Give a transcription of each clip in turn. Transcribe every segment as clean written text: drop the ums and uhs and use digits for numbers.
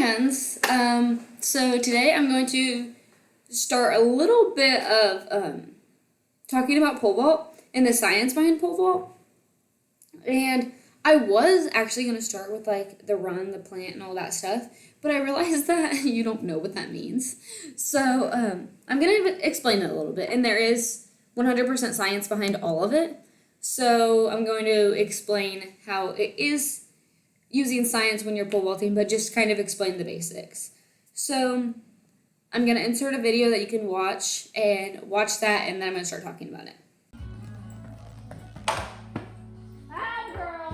friends. So today I'm going to start a little bit of talking about pole vault and the science behind pole vault. And I was actually going to start with like the run, the plant, and all that stuff, but I realized that you don't know what that means. So I'm going to explain it a little bit, and there is 100% science behind all of it. So I'm going to explain how it is using science when you're pole vaulting, but just kind of explain the basics. So I'm going to insert a video that you can watch and watch that, and then I'm going to start talking about it.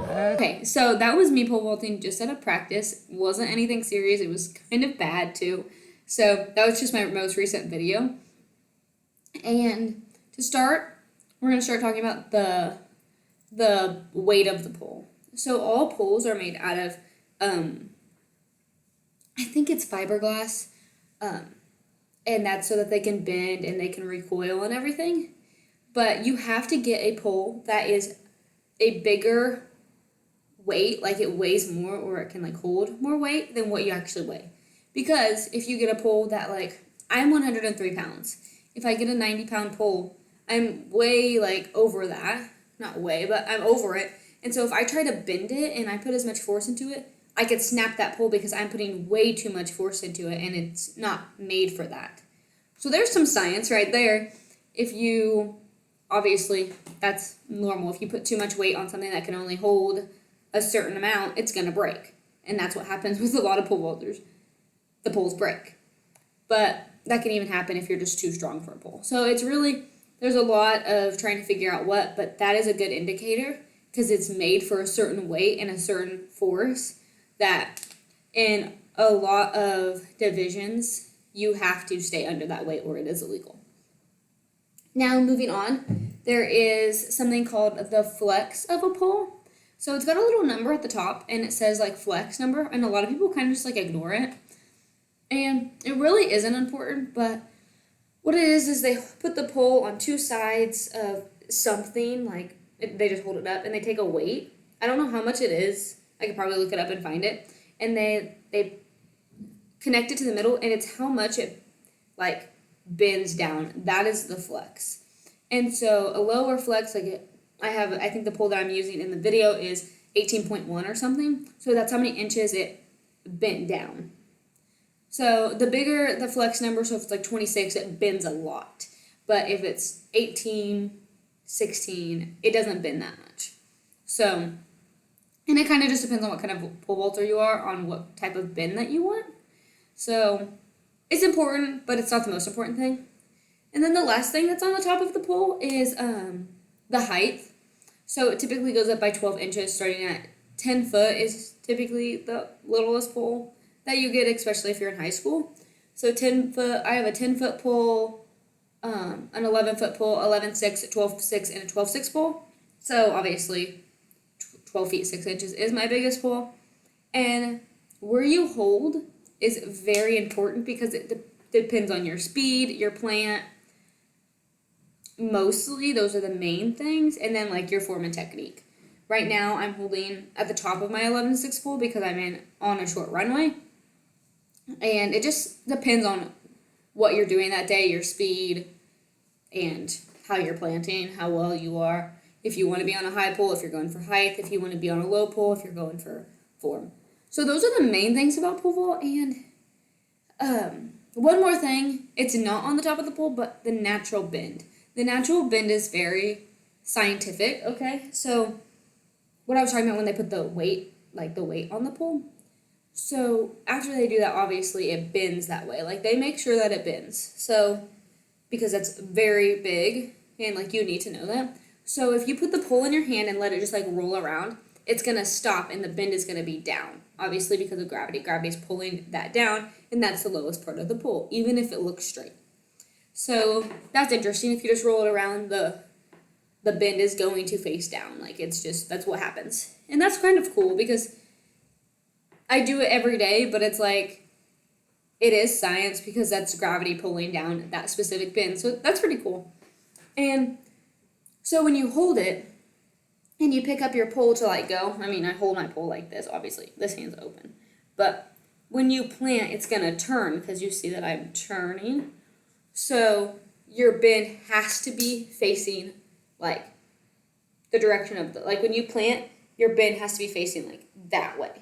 Okay, so that was me pole vaulting just out of practice. It wasn't anything serious. It was kind of bad too. So that was just my most recent video. And to start, we're going to start talking about the weight of the pole. So all poles are made out of, I think it's fiberglass, and that's so that they can bend and they can recoil and everything. But you have to get a pole that is a bigger weight, like it weighs more or it can like hold more weight than what you actually weigh. Because if you get a pole that like, I'm 103 pounds. If I get a 90-pound pole, I'm way like over that. Not way, but I'm over it. And so if I try to bend it and I put as much force into it, I could snap that pole because I'm putting way too much force into it and it's not made for that. So there's some science right there. If you, obviously, that's normal. If you put too much weight on something that can only hold a certain amount, it's going to break. And that's what happens with a lot of pole vaulters. The poles break. But that can even happen if you're just too strong for a pole. So it's really, there's a lot of trying to figure out what, but that is a good indicator because it's made for a certain weight and a certain force that in a lot of divisions, you have to stay under that weight or it is illegal. Now, moving on, there is something called the flex of a pole. So it's got a little number at the top and it says like flex number, and a lot of people kind of just like ignore it. And it really isn't important, but what it is they put the pole on two sides of something, like they just hold it up and they take a weight. I don't know how much it is. I could probably look it up and find it. And they connect it to the middle, and it's how much it like bends down. That is the flex. And so a lower flex, like I think the pole that I'm using in the video is 18.1 or something. So that's how many inches it bent down. So the bigger the flex number, so if it's like 26, it bends a lot. But if it's 18, 16, it doesn't bend that much. So, and it kind of just depends on what kind of pole vaulter you are, on what type of bend that you want. So it's important, but it's not the most important thing. And then the last thing that's on the top of the pole is the height. So it typically goes up by 12 inches, starting at 10 foot is typically the littlest pole that you get, especially if you're in high school. So 10 foot, I have a 10-foot pole, an 11-foot pole, 11.6, 12.6, and a 12.6 pole. So obviously 12 feet 6 inches is my biggest pole. And where you hold is very important because it depends on your speed, your plant. Mostly those are the main things, and then like your form and technique. Right now I'm holding at the top of my 11.6 pole because I'm on a short runway. And it just depends on what you're doing that day, your speed, and how you're planting, how well you are. If you want to be on a high pole, if you're going for height, if you want to be on a low pole, if you're going for form. So those are the main things about pole vault. And one more thing, it's not on the top of the pole, but the natural bend. The natural bend is very scientific, okay? So what I was talking about when they put the weight on the pole. So after they do that, obviously it bends that way. Like they make sure that it bends. So because that's very big and like you need to know that. So if you put the pole in your hand and let it just like roll around, it's going to stop and the bend is going to be down. Obviously because of gravity. Gravity is pulling that down, and that's the lowest part of the pole, even if it looks straight. So that's interesting. If you just roll it around, the bend is going to face down. Like it's just, that's what happens. And that's kind of cool because I do it every day, but it's like, it is science because that's gravity pulling down that specific bend. So that's pretty cool. And so when you hold it and you pick up your pole to like go, I mean, I hold my pole like this, obviously. This hand's open. But when you plant, it's gonna turn because you see that I'm turning. So your bend has to be facing like the direction of like when you plant, your bend has to be facing like that way,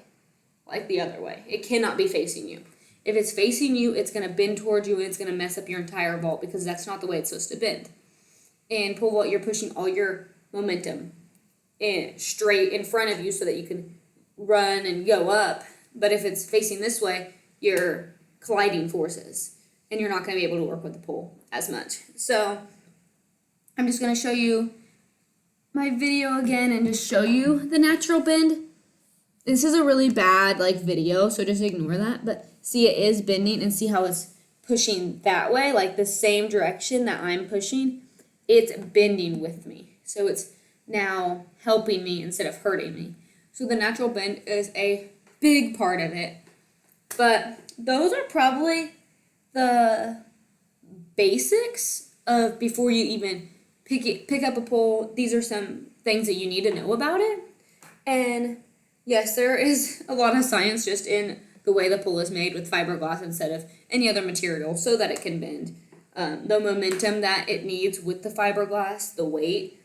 like the other way. It cannot be facing you. If it's facing you, it's gonna bend towards you and it's gonna mess up your entire vault because that's not the way it's supposed to bend. In pole vault, you're pushing all your momentum straight in front of you so that you can run and go up. But if it's facing this way, you're colliding forces and you're not going to be able to work with the pole as much. So I'm just going to show you my video again and just show you the natural bend. This is a really bad video, so just ignore that. But see, it is bending, and see how it's pushing that way, like the same direction that I'm pushing. It's bending with me. So it's now helping me instead of hurting me. So the natural bend is a big part of it. But those are probably the basics of before you even pick up a pole. These are some things that you need to know about it. And yes, there is a lot of science just in the way the pole is made with fiberglass instead of any other material so that it can bend. The momentum that it needs with the fiberglass, the weight,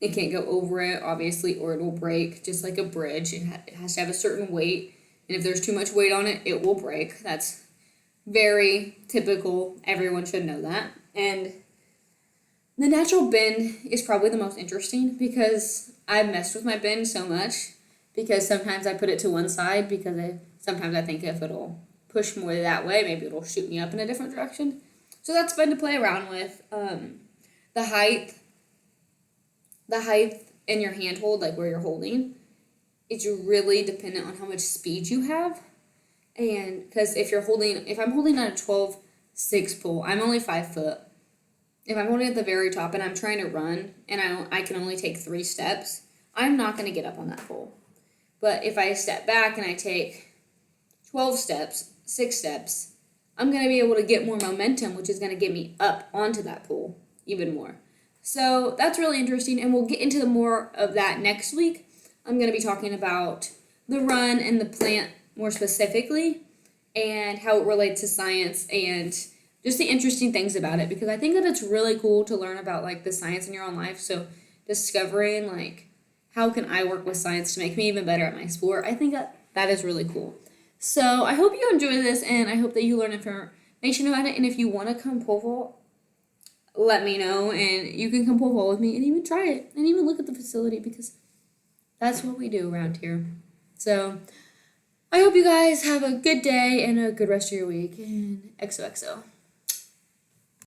it can't go over it, obviously, or it will break, just like a bridge. It has to have a certain weight, and if there's too much weight on it, it will break. That's very typical. Everyone should know that. And the natural bend is probably the most interesting because I've messed with my bend so much because sometimes I put it to one side because sometimes I think if it'll push more that way, maybe it'll shoot me up in a different direction. So that's fun to play around with. The height in your handhold, like where you're holding, it's really dependent on how much speed you have. And because if I'm holding on a 12-6 pole, I'm only 5 foot. If I'm holding at the very top and I'm trying to run and I can only take 3 steps, I'm not going to get up on that pole. But if I step back and I take 12 steps, 6 steps, I'm going to be able to get more momentum, which is going to get me up onto that pole even more. So that's really interesting, and we'll get into more of that next week. I'm going to be talking about the run and the plant more specifically and how it relates to science and just the interesting things about it, because I think that it's really cool to learn about the science in your own life. So discovering how can I work with science to make me even better at my sport, I think that is really cool. So I hope you enjoy this, and I hope that you learn information about it. And if you want to come pole vault, let me know, and you can come pole vault with me and even try it and even look at the facility, because that's what we do around here. So I hope you guys have a good day and a good rest of your week, and XOXO.